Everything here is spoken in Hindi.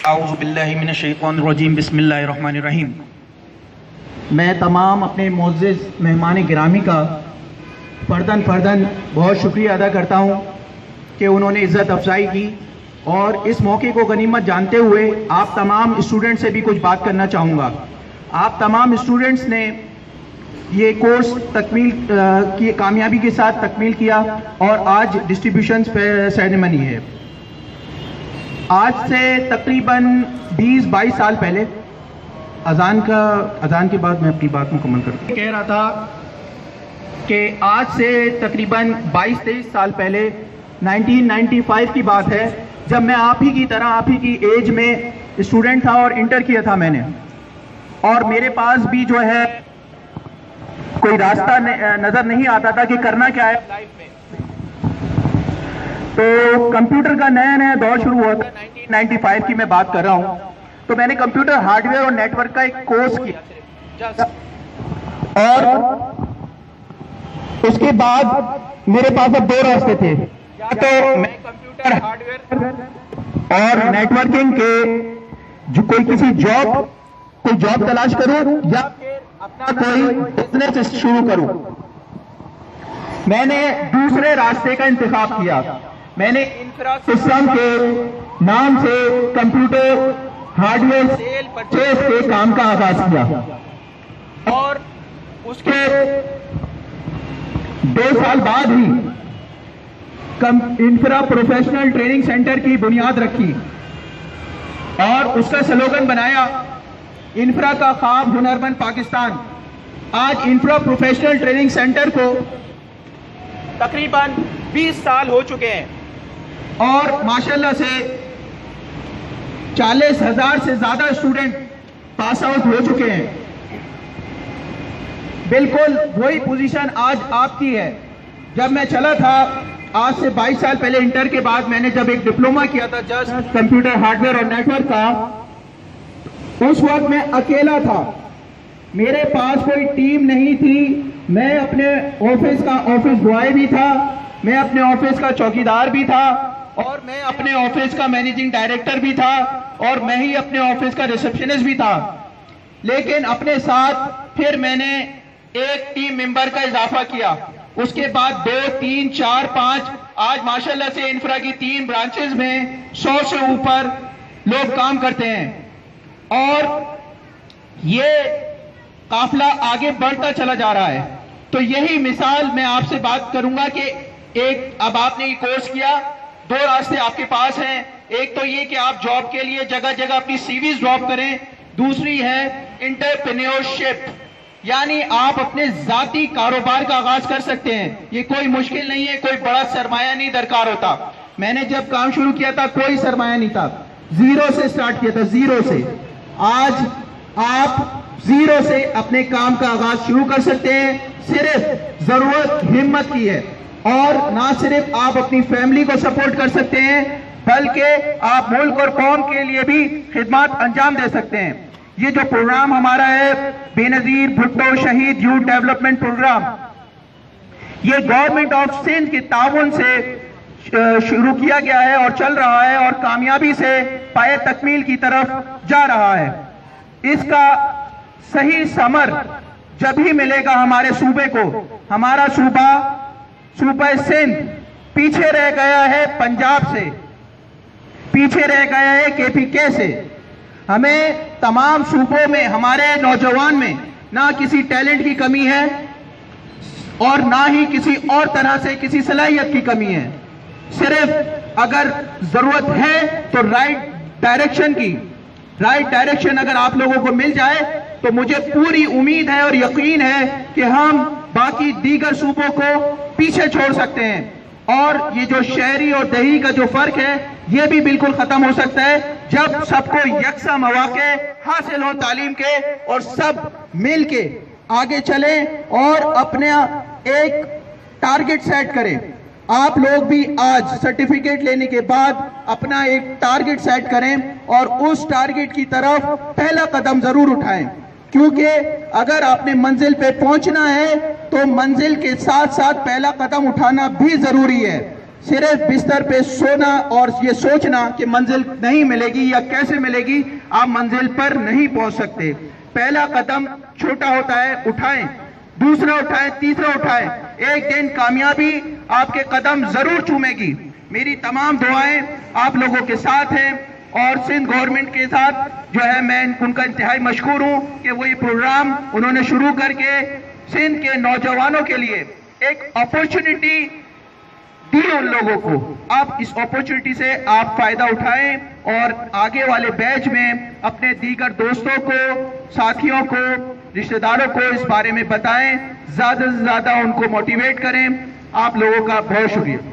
औज़ुबिल्लाहिमिनश्शैतानिर्रजीम बिस्मिल्लाहिर्रहमानिर्रहीम। मैं तमाम अपने मोअज़्ज़िज़ मेहमान गिरामी का फ़र्दन बहुत शुक्रिया अदा करता हूँ कि उन्होंने इज़्ज़त अफजाई की, और इस मौके को गनीमत जानते हुए आप तमाम स्टूडेंट से भी कुछ बात करना चाहूँगा। आप तमाम स्टूडेंट्स ने ये कोर्स तकमील की कामयाबी के साथ तकमील किया और आज डिस्ट्रीब्यूशन सेरेमनी है। आज से तकरीबन 20-22 साल पहले अजान के बाद मैं अपनी बात मुकम्मल करता कह रहा था कि आज से तकरीबन 22-23 साल पहले 1995 की बात है, जब मैं आप ही की तरह आप ही की एज में स्टूडेंट था और इंटर किया था मैंने, और मेरे पास भी जो है कोई रास्ता नज़र नहीं आता था कि करना क्या है लाइफ में। तो कंप्यूटर का नया दौर शुरू हुआ था, 1995 की मैं बात कर रहा हूँ। तो मैंने कंप्यूटर हार्डवेयर और नेटवर्क का एक कोर्स किया, और उसके बाद मेरे पास अब 2 रास्ते थे, या तो मैं कंप्यूटर हार्डवेयर और नेटवर्किंग के कोई जॉब तलाश करूं, या फिर अपना कोई बिजनेस शुरू करूं। मैंने दूसरे रास्ते का इंतखाब किया। मैंने इंफ्रा सिस्टम के नाम से कंप्यूटर हार्डवेयर सेल परचेज के काम का आगाज किया, और उसके 2 साल बाद ही इंफ्रा प्रोफेशनल ट्रेनिंग सेंटर की बुनियाद रखी, और उसका स्लोगन बनाया, इंफ्रा का ख्वाब हुनरमंद पाकिस्तान। आज इंफ्रा प्रोफेशनल ट्रेनिंग सेंटर को तकरीबन 20 साल हो चुके हैं, और माशाल्लाह से 40,000 से ज्यादा स्टूडेंट पास आउट हो चुके हैं। बिल्कुल वही पोजीशन आज आपकी है। जब मैं चला था आज से 22 साल पहले, इंटर के बाद मैंने जब एक डिप्लोमा किया था जस्ट कंप्यूटर हार्डवेयर और नेटवर्क का, उस वक्त मैं अकेला था, मेरे पास कोई टीम नहीं थी। मैं अपने ऑफिस का ऑफिस बॉय भी था, मैं अपने ऑफिस का चौकीदार भी था, और मैं अपने ऑफिस का मैनेजिंग डायरेक्टर भी था, और मैं ही अपने ऑफिस का रिसेप्शनिस्ट भी था। लेकिन अपने साथ फिर मैंने एक टीम मेंबर का इजाफा किया, उसके बाद 2, 3, 4, 5, आज माशाल्लाह से इंफ्रा की 3 ब्रांचेस में 100 से ऊपर लोग काम करते हैं, और ये काफिला आगे बढ़ता चला जा रहा है। तो यही मिसाल मैं आपसे बात करूंगा कि अब आपने ये कोर्स किया, 2 रास्ते आपके पास हैं। एक तो ये कि आप जॉब के लिए जगह जगह अपनी सीवीज ड्रॉप करें, दूसरी है एंटरप्रेन्योरशिप, यानी आप अपने जाती कारोबार का आगाज कर सकते हैं। ये कोई मुश्किल नहीं है, कोई बड़ा सरमाया नहीं दरकार होता। मैंने जब काम शुरू किया था कोई सरमाया नहीं था, 0 से स्टार्ट किया था, 0 से। आज आप 0 से अपने काम का आगाज शुरू कर सकते हैं। सिर्फ जरूरत हिम्मत की है, और ना सिर्फ आप अपनी फैमिली को सपोर्ट कर सकते हैं, बल्कि आप मुल्क और कौम के लिए भी खिदमत अंजाम दे सकते हैं। ये जो प्रोग्राम हमारा है, बेनजीर भुट्टो शहीद यूथ डेवलपमेंट प्रोग्राम, ये गवर्नमेंट ऑफ सिंध के ताउन से शुरू किया गया है और चल रहा है, और कामयाबी से पाए तकमील की तरफ जा रहा है। इसका सही समर जब ही मिलेगा हमारे सूबे को। हमारा सूबा सिंध पीछे रह गया है पंजाब से, पीछे रह गया है KPK से। हमें तमाम सूबों में हमारे नौजवान में ना किसी टैलेंट की कमी है, और ना ही किसी और तरह से किसी सलाहियत की कमी है। सिर्फ अगर जरूरत है तो राइट डायरेक्शन अगर आप लोगों को मिल जाए, तो मुझे पूरी उम्मीद है और यकीन है कि हम बाकी दीगर सूबों को पीछे छोड़ सकते हैं, और ये जो शहरी और देही का जो फर्क है ये भी बिल्कुल खत्म हो सकता है, जब सबको यकसा मौके हासिल हो तालीम के, और सब मिल के आगे चलें और अपने एक टारगेट सेट करें। आप लोग भी आज सर्टिफिकेट लेने के बाद अपना एक टारगेट सेट करें, और उस टारगेट की तरफ पहला कदम जरूर उठाएं, क्योंकि अगर आपने मंजिल पे पहुंचना है तो मंजिल के साथ साथ पहला कदम उठाना भी जरूरी है। सिर्फ बिस्तर पे सोना और ये सोचना कि मंजिल नहीं मिलेगी या कैसे मिलेगी, आप मंजिल पर नहीं पहुंच सकते। पहला कदम छोटा होता है, उठाएं, दूसरा उठाएं, तीसरा उठाएं। एक दिन कामयाबी आपके कदम जरूर चूमेगी। मेरी तमाम दुआएं आप लोगों के साथ हैं और सिंध गवर्नमेंट के साथ जो है मैं उनका इंतहाई मशकूर हूं कि वो ये प्रोग्राम उन्होंने शुरू करके सिंध के नौजवानों के लिए एक अपॉर्चुनिटी दी उन लोगों को। आप इस अपॉर्चुनिटी से आप फायदा उठाएं और आगे वाले बैच में अपने दीगर दोस्तों को, साथियों को, रिश्तेदारों को इस बारे में बताएं, ज्यादा से ज्यादा उनको मोटिवेट करें। आप लोगों का बहुत शुक्रिया।